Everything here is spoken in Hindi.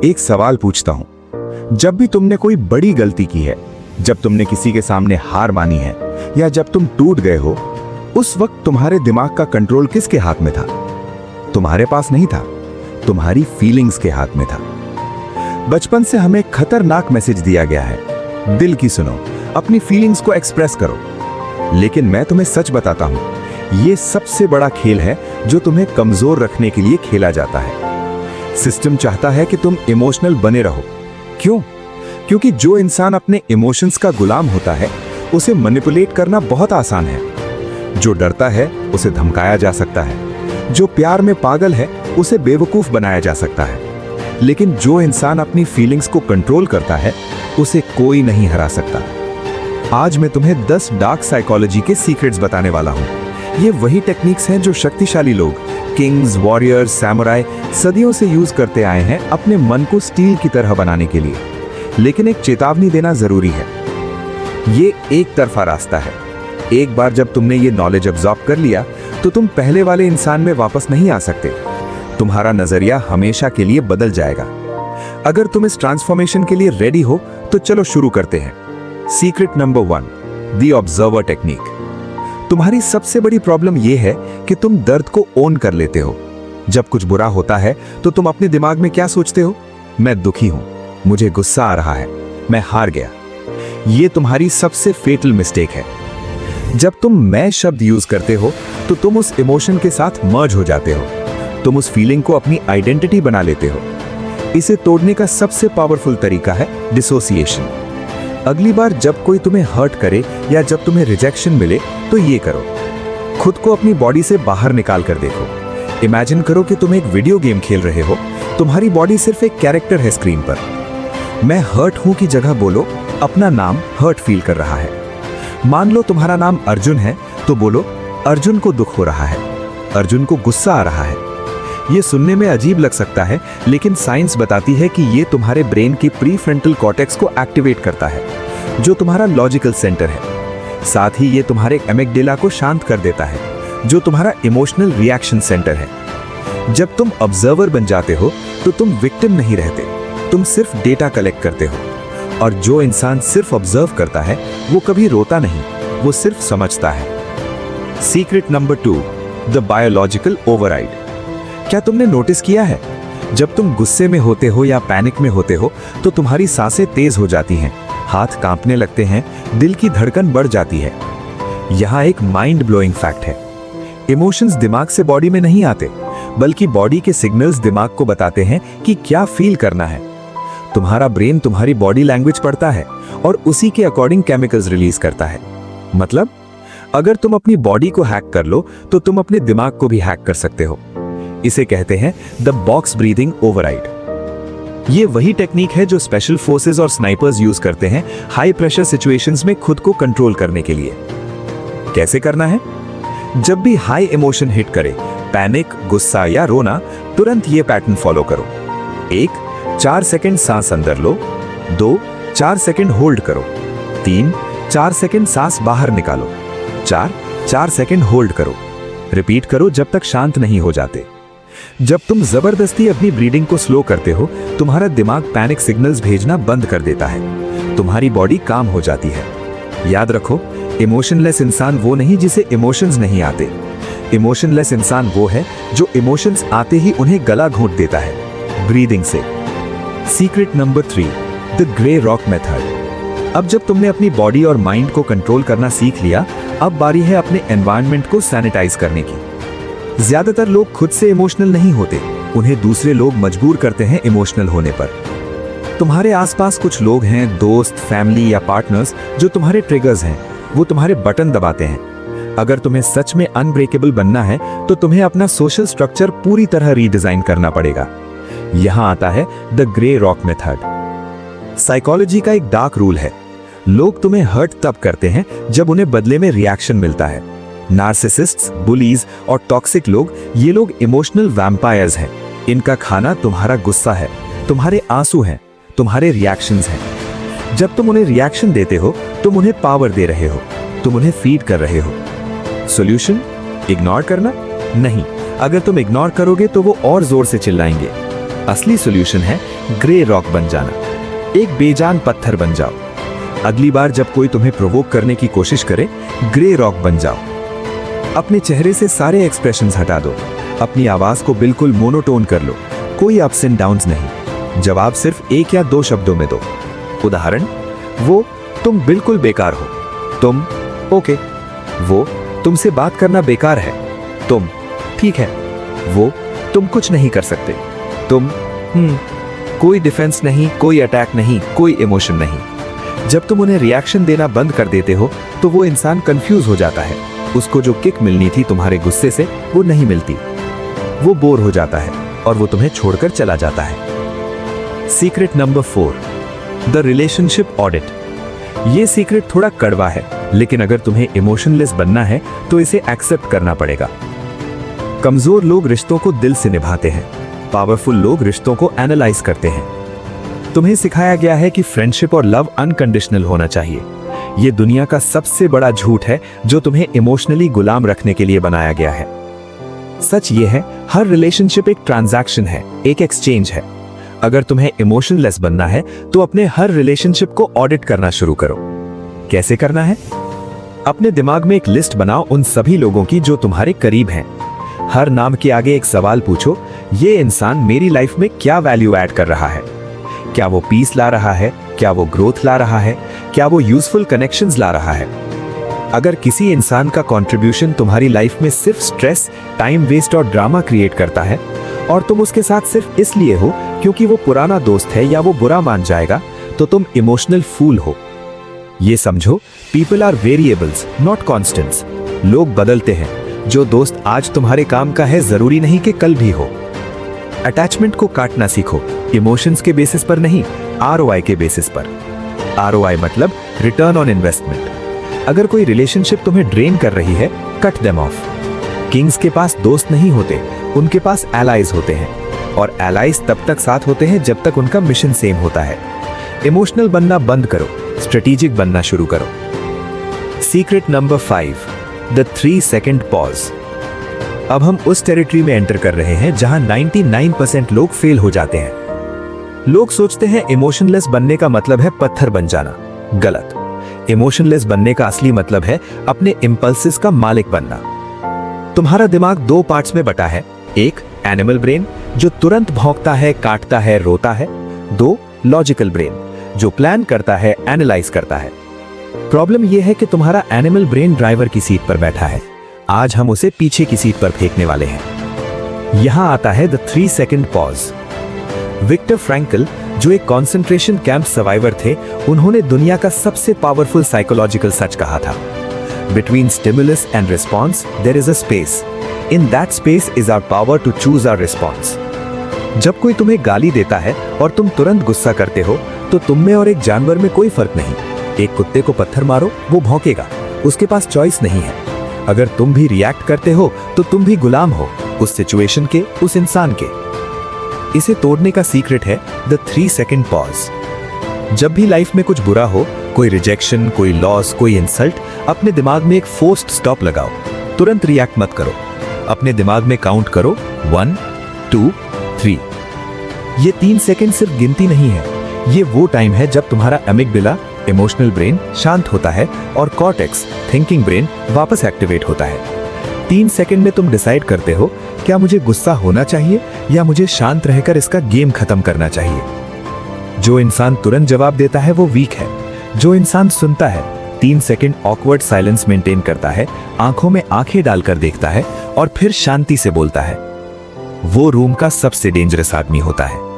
एक सवाल पूछता हूं। जब भी तुमने कोई बड़ी गलती की है, जब तुमने किसी के सामने हार मानी है, या जब तुम टूट गए हो, उस वक्त तुम्हारे दिमाग का कंट्रोल किसके हाथ में था? तुम्हारे पास नहीं था, तुम्हारी फीलिंग्स के हाथ में था। बचपन से हमें खतरनाक मैसेज दिया गया है, दिल की सुनो, अपनी फीलिंग्स को एक्सप्रेस करो। लेकिन मैं तुम्हें सच बताता हूं, यह सबसे बड़ा खेल है जो तुम्हें कमजोर रखने के लिए खेला जाता है। सिस्टम चाहता है कि तुम इमोशनल बने रहो। क्यों? क्योंकि जो इंसान अपने इमोशंस का गुलाम होता है, उसे मैनिपुलेट करना बहुत आसान है। जो डरता है, उसे धमकाया जा सकता है। जो प्यार में पागल है, उसे बेवकूफ बनाया जा सकता है। लेकिन जो इंसान अपनी फीलिंग्स को कंट्रोल करता है, उसे कोई नहीं हरा सकता। आज मैं तुम्हें 10 डार्क साइकोलॉजी के सीक्रेट्स बताने वाला हूं। ये वही टेक्निक्स हैं जो शक्तिशाली लोग, किंग्स, वॉरियर्स, सैमुराई सदियों से यूज करते आए हैं अपने मन को स्टील की तरह बनाने के लिए। लेकिन एक चेतावनी देना जरूरी है, ये एक तरफा रास्ता है। एक बार जब तुमने ये नॉलेज अब्सॉर्ब कर लिया, तो तुम पहले वाले इंसान में वापस नहीं आ सकते। तुम्हारा नजरिया हमेशा के लिए बदल जाएगा। अगर तुम इस ट्रांसफॉर्मेशन के लिए रेडी हो, तो चलो शुरू करते हैं। Secret number 1, the observer technique. तुम्हारी सबसे बड़ी प्रॉब्लम यह है कि तुम दर्द को ओन कर लेते हो। जब कुछ बुरा होता है, तो तुम अपने दिमाग में क्या सोचते हो? मैं दुखी हूं, मुझे गुस्सा आ रहा है, मैं हार गया। यह तुम्हारी सबसे फेटल मिस्टेक है। जब तुम मैं शब्द यूज करते हो, तो तुम उस इमोशन के साथ मर्ज हो जाते हो। तुम उस फीलिंग को अपनी आइडेंटिटी बना लेते हो। इसे तोड़ने का सबसे पावरफुल तरीका है डिसोसिएशन। अगली बार जब कोई तुम्हें हर्ट करे या जब तुम्हें रिजेक्शन मिले, तो ये करो, खुद को अपनी बॉडी से बाहर निकाल कर देखो। इमेजिन करो कि तुम एक वीडियो गेम खेल रहे हो, तुम्हारी बॉडी सिर्फ एक कैरेक्टर है स्क्रीन पर। मैं हर्ट हूं की जगह बोलो, अपना नाम हर्ट फील कर रहा है। मान लो तुम्हारा नाम अर्जुन है, तो बोलो, अर्जुन को दुख हो रहा है, अर्जुन को गुस्सा आ रहा है। यह सुनने में अजीब लग सकता है, लेकिन साइंस बताती है कि यह तुम्हारे ब्रेन की प्रीफ्रंटल कॉर्टेक्स को एक्टिवेट करता है, जो तुम्हारा लॉजिकल सेंटर है। साथ ही यह तुम्हारे एमिगडाला को शांत कर देता है, जो तुम्हारा इमोशनल रिएक्शन सेंटर है। जब तुम ऑब्जर्वर बन जाते हो, तो तुम विक्टिम नहीं रहते, तुम सिर्फ डेटा कलेक्ट करते हो। और जो इंसान सिर्फ ऑब्जर्व करता है, वो कभी रोता नहीं, वो सिर्फ समझता है। Secret number 2, the biological override. क्या तुमने नोटिस किया है, जब तुम गुस्से में होते हो या पैनिक में होते हो, तो तुम्हारी सांसें तेज हो जाती हैं, हाथ कांपने लगते हैं, दिल की धड़कन बढ़ जाती है। यहां एक माइंड ब्लोइंग फैक्ट है। इमोशंस दिमाग से बॉडी में नहीं आते, बल्कि बॉडी के सिग्नल्स दिमाग को बताते हैं कि क्या फील करना है। तुम्हारा ब्रेन तुम्हारी बॉडी लैंग्वेज पढ़ता है और उसी के अकॉर्डिंग केमिकल्स रिलीज करता है। मतलब, अगर तुम अपनी बॉडी को हैक कर लो, तो तुम अपने दिमाग को भी हैक कर सकते हो। इसे कहते हैं द बॉक्स ब्रीदिंग ओवरराइड। ये वही टेक्निक है जो स्पेशल फोर्सेस और स्नाइपर्स यूज करते हैं हाई प्रेशर सिचुएशंस में खुद को कंट्रोल करने के लिए। कैसे करना है? जब भी हाई इमोशन हिट करे, पैनिक, गुस्सा या रोना, तुरंत ये पैटर्न फॉलो करो। 1, 4 सेकंड सांस अंदर लो। 2, 4 सेकंड होल्ड करो। 3, 4 सेकंड सांस बाहर निकालो। 4, 4 सेकंड होल्ड करो। रिपीट करो जब तक शांत नहीं हो जाते। जब तुम जबरदस्ती अपनी ब्रीदिंग को स्लो करते हो, तुम्हारा दिमाग पैनिक सिग्नल्स भेजना बंद कर देता है, तुम्हारी बॉडी काम हो जाती है। याद रखो, इमोशनलेस इंसान वो नहीं जिसे इमोशंस नहीं आते। इमोशनलेस इंसान वो है जो इमोशंस आते ही उन्हें गला घोंट देता है, ब्रीदिंग से। Secret number 3, the grey rock method. अब जब तुमने अपनी बॉडी और माइंड को कंट्रोल करना सीख लिया, अब बारी है अपने एनवायरनमेंट को सैनिटाइज करने की। ज्यादातर लोग खुद से इमोशनल नहीं होते, उन्हें दूसरे लोग मजबूर करते हैं इमोशनल होने पर। तुम्हारे आसपास कुछ लोग हैं, दोस्त, फैमिली या पार्टनर्स, जो तुम्हारे ट्रिगर्स हैं, वो तुम्हारे बटन दबाते हैं। अगर तुम्हें सच में अनब्रेकेबल बनना है, तो तुम्हें अपना सोशल स्ट्रक्चर पूरी तरह रीडिजाइन करना पड़ेगा। यहां आता है the grey rock method. Psychology का एक डार्क रूल है, लोग तुम्हें हर्ट तब करते हैं जब उन्हें बदले में रिएक्शन मिलता है। नार्सिसिस्ट्स, बुलीज और टॉक्सिक लोग, ये लोग इमोशनल वैम्पायर्स हैं। इनका खाना तुम्हारा गुस्सा है, तुम्हारे आंसू हैं, तुम्हारे रिएक्शंस हैं। जब तुम उन्हें रिएक्शन देते हो, तुम उन्हें पावर दे रहे हो, तुम उन्हें फीड कर रहे हो। सॉल्यूशन? इग्नोर करना? नहीं, अगर तुम इग्नोर करोगे तो वो और जोर से चिल्लाएंगे। असली सॉल्यूशन है ग्रे रॉक बन जाना। एक बेजान पत्थर बन जाओ। अगली बार जब कोई तुम्हें प्रोवोक करने की कोशिश करे, ग्रे रॉक बन जाओ। अपने चेहरे से सारे एक्सप्रेशंस हटा दो। अपनी आवाज को बिल्कुल मोनोटोन कर लो। कोई अप्स एंड डाउन्स नहीं। जवाब सिर्फ 1 या 2 शब्दों में दो। उदाहरण, वो तुम बिल्कुल बेकार हो। तुम ओके। वो तुमसे बात करना बेकार है। तुम ठीक है। वो तुम कुछ नहीं कर सकते। तुम कोई डिफेंस नहीं, कोई अटैक नहीं, कोई इमोशन नहीं। जब तुम उन्हें रिएक्शन देना बंद कर देते हो तो वो इंसान कंफ्यूज हो जाता है। उसको जो किक मिलनी थी तुम्हारे गुस्से से वो नहीं मिलती। वो बोर हो जाता है और वो तुम्हें छोड़कर चला जाता है। Secret number 4, the relationship audit. ये सीक्रेट थोड़ा कड़वा है, लेकिन अगर तुम्हें इमोशनलेस बनना है तो इसे एक्सेप्ट करना पड़ेगा। कमजोर लोग रिश्तों को दिल से निभाते हैं। पावरफुल लोग रिश्तों को एनालाइज करते हैं। तुम्हें सिखाया गया है कि फ्रेंडशिप और लव अनकंडीशनल होना चाहिए। यह दुनिया का सबसे बड़ा झूठ है जो तुम्हें इमोशनली गुलाम रखने के लिए बनाया गया है। सच यह है, हर रिलेशनशिप एक ट्रांजैक्शन है, एक एक्सचेंज है। अगर तुम्हें इमोशनलेस बनना है तो अपने हर रिलेशनशिप को ऑडिट करना शुरू करो। कैसे करना है? अपने दिमाग में एक लिस्ट बनाओ उन सभी लोगों की जो तुम्हारे करीब हैं। हर नाम के आगे एक सवाल पूछो, ये इंसान मेरी लाइफ में क्या वैल्यू ऐड कर रहा है? क्या वो पीस ला रहा है? क्या वो ग्रोथ ला रहा है? क्या वो यूजफुल कनेक्शंस ला रहा है? अगर किसी इंसान का कंट्रीब्यूशन तुम्हारी लाइफ में सिर्फ स्ट्रेस, टाइम वेस्ट और ड्रामा क्रिएट करता है और तुम उसके साथ सिर्फ इसलिए हो क्योंकि वो पुराना दोस्त है या वो बुरा मान जाएगा, तो तुम इमोशनल फूल हो। ये समझो, people are variables not constants. लोग बदलते हैं। जो दोस्त आज तुम्हारे काम का है जरूरी नहीं कि कल भी हो। अटैचमेंट को काटना सीखो, इमोशंस के बेसिस पर नहीं, ROI के बेसिस पर। ROI मतलब रिटर्न ऑन इन्वेस्टमेंट। अगर कोई रिलेशनशिप तुम्हें ड्रेन कर रही है, कट देम ऑफ। किंग्स के पास दोस्त नहीं होते, उनके पास एलाइज होते हैं, और एलाइज तब तक साथ होते हैं जब तक उनका मिशन सेम होता है। इमोशनल बनना बंद करो, स्ट्रेटेजिक बनना शुरू करो। Secret number 5, the 3 second pause. अब हम उस टेरिटरी में एंटर कर रहे हैं जहां 99% लोग फेल हो जाते हैं। लोग सोचते हैं इमोशनलेस बनने का मतलब है पत्थर बन जाना। गलत। इमोशनलेस बनने का असली मतलब है अपने इंपल्सेस का मालिक बनना। तुम्हारा दिमाग 2 पार्ट्स में बटा है। एक, एनिमल ब्रेन जो तुरंत भौंकता है, काटता है, रोता है। 2, लॉजिकल ब्रेन जो प्लान करता है, एनालाइज करता है। प्रॉब्लम यह है कि तुम्हारा एनिमल ब्रेन ड्राइवर की सीट पर बैठा है। आज हम उसे पीछे की सीट पर फेंकने वाले हैं। यहां आता है the 3 second pause. Viktor Frankl जो एक कॉन्सेंट्रेशन कैंप सर्वाइवर थे, उन्होंने दुनिया का सबसे पावरफुल साइकोलॉजिकल सच कहा था, between stimulus and response there is a space, in that space is our power to choose our response. जब कोई तुम्हें गाली देता है और तुम तुरंत गुस्सा करते हो, तो तुम में और एक जानवर में कोई फर्क नहीं। एक कुत्ते को पत्थर मारो, वो भौंकेगा, उसके पास चॉइस नहीं है। अगर तुम भी रिएक्ट करते हो तो तुम भी गुलाम हो उस सिचुएशन के, उस इंसान के। इसे तोड़ने का सीक्रेट है द 3 सेकंड पॉज। जब भी लाइफ में कुछ बुरा हो, कोई रिजेक्शन, कोई लॉस, कोई इंसल्ट, अपने दिमाग में एक फोर्स्ड स्टॉप लगाओ। तुरंत रिएक्ट मत करो। अपने दिमाग में काउंट करो 1, 2, 3। ये 3 सेकंड सिर्फ गिनती नहीं है, ये वो टाइम है जब तुम्हारा एमिगडाला, इमोशनल ब्रेन शांत होता है और कॉर्टेक्स, थिंकिंग ब्रेन वापस एक्टिवेट होता है। 3 सेकंड में तुम डिसाइड करते हो क्या मुझे गुस्सा होना चाहिए या मुझे शांत रहकर इसका गेम खत्म करना चाहिए। जो इंसान तुरंत जवाब देता है वो वीक है। जो इंसान सुनता है, 3 सेकंड ऑकवर्ड साइलेंस मेंटेन करता है, आंखों में आंखें डालकर देखता है और फिर शांति से बोलता है, वो रूम का सबसे डेंजरस आदमी होता है।